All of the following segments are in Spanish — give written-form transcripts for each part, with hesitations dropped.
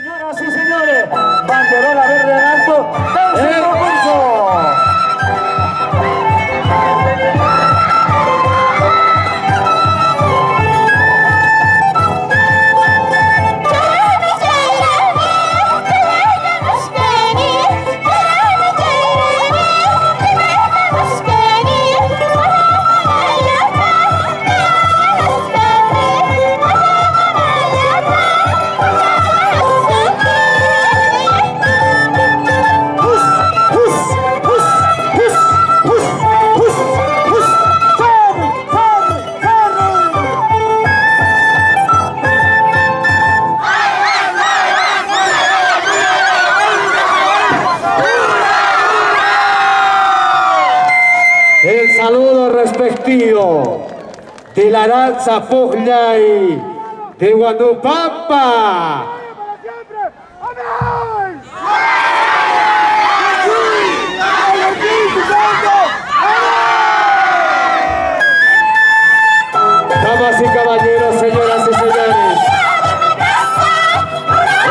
Señoras y señores, banderola verde en alto, ¡el concurso! El saludo respectivo de la danza Puglay de Guanupampa. Damas y caballeros, señoras y señores,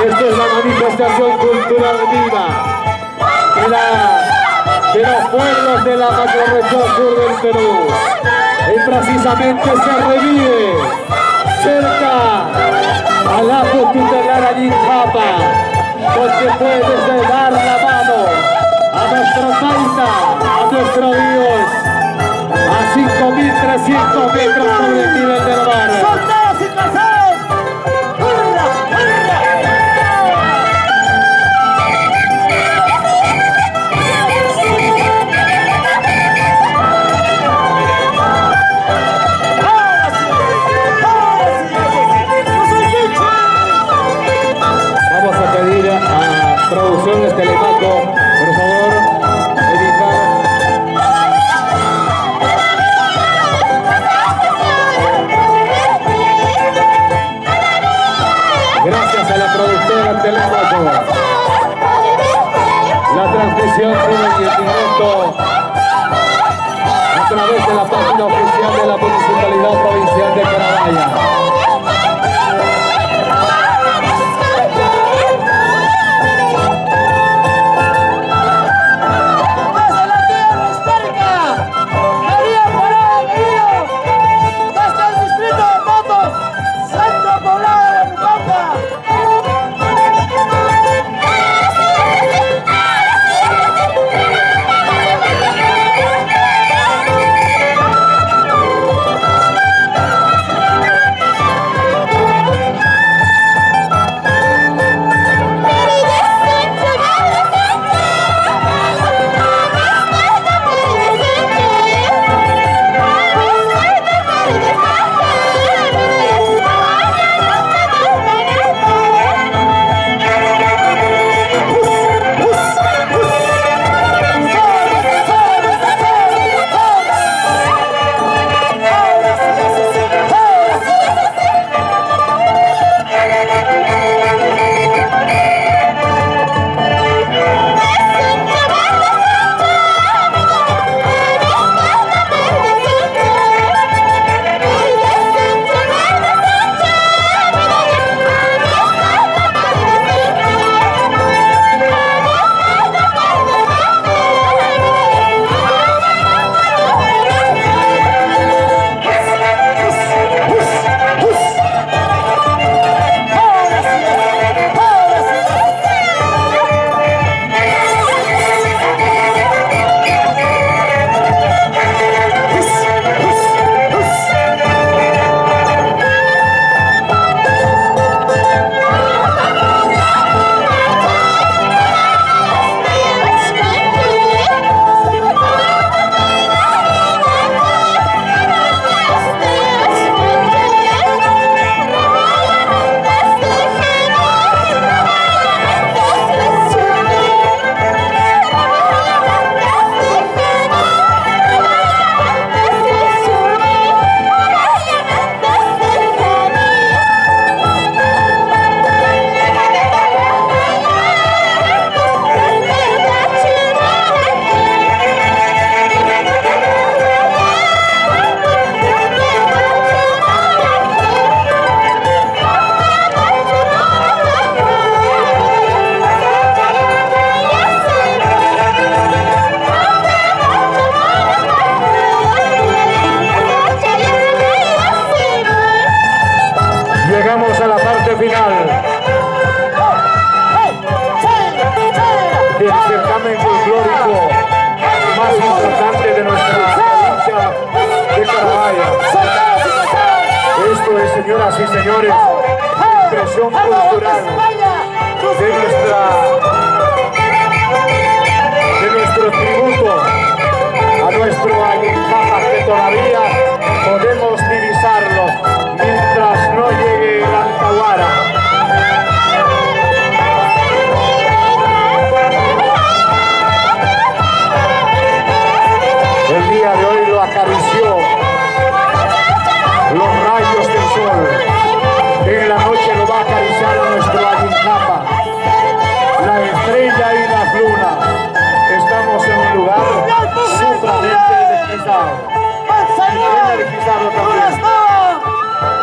esta es la manifestación cultural viva de los pueblos de la macrorregión sur del Perú. Y precisamente se revive cerca a la tutelar allí en Japa, donde puedes dar la mano a nuestro Taita, a nuestro Dios, a 5.300 metros sobre el nivel del mar. ¡Soldados y casados! ¡Hurra, hurra! Vamos a pedir a Producciones Telemaco, por favor, editar. Gracias a la productora Telemaco. La transmisión en directo a través de la página oficial de la Municipalidad Provincial de Carabaya. es, señoras y señores, expresión cultural de nuestro tributo a nuestro Ayincapa, que todavía podemos divisarlo mientras no llegue el Alcahuara. El día de hoy lo acarició los rayos del sol. En la noche lo va a acariciar a nuestro Ayincapa, la estrella y la luna. Estamos en un lugar sumamente energizado. Energizado también.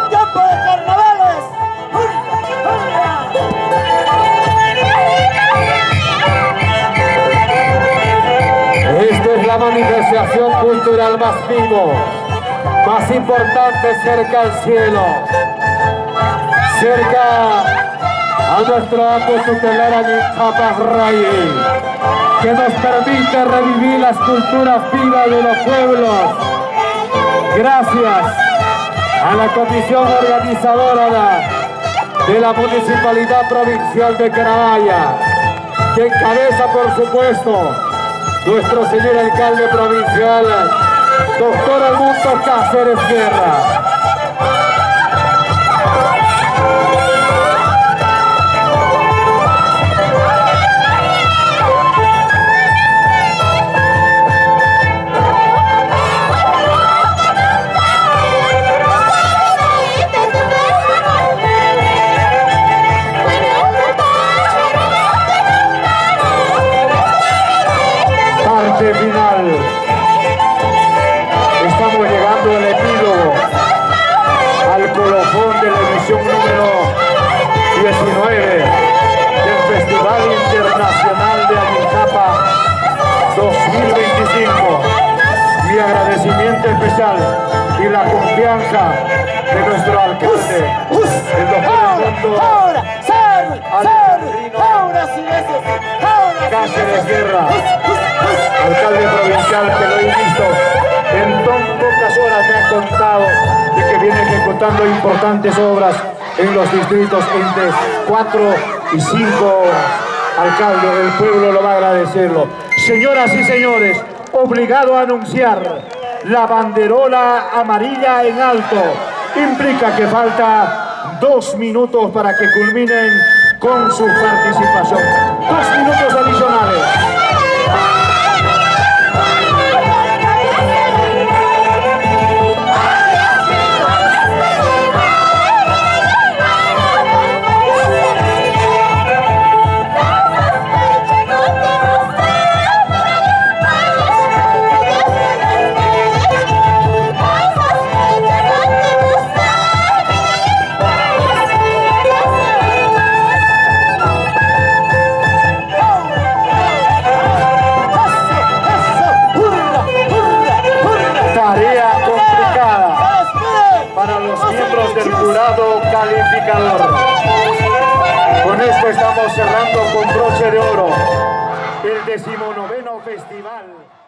¡Tiempo de carnavales! Esta es la manifestación cultural más vivo, más importante, cerca al cielo, cerca a nuestro amo tutelar Ayincapa Rey, que nos permite revivir las culturas vivas de los pueblos. Gracias a la comisión organizadora de la Municipalidad Provincial de Carabaya, que encabeza, por supuesto, nuestro señor alcalde provincial, doctor Augusto Cáceres Guerra. Final. Estamos llegando al epílogo, al colofón de la edición número 19 del Festival Internacional de Ayincapa 2025. Mi agradecimiento especial y la confianza de nuestro alcalde, el doctor Cáceres Guerra, alcalde provincial, que lo he visto en tan pocas horas. Me ha contado de que viene ejecutando importantes obras en los distritos entre 4 y 5 alcaldes. El pueblo lo va a agradecerlo. Señoras y señores, obligado a anunciar la banderola amarilla en alto. Implica que falta 2 minutos para que culminen con su participación. 2 minutos adicionales. Del jurado calificador. Con esto estamos cerrando con broche de oro el 19º festival.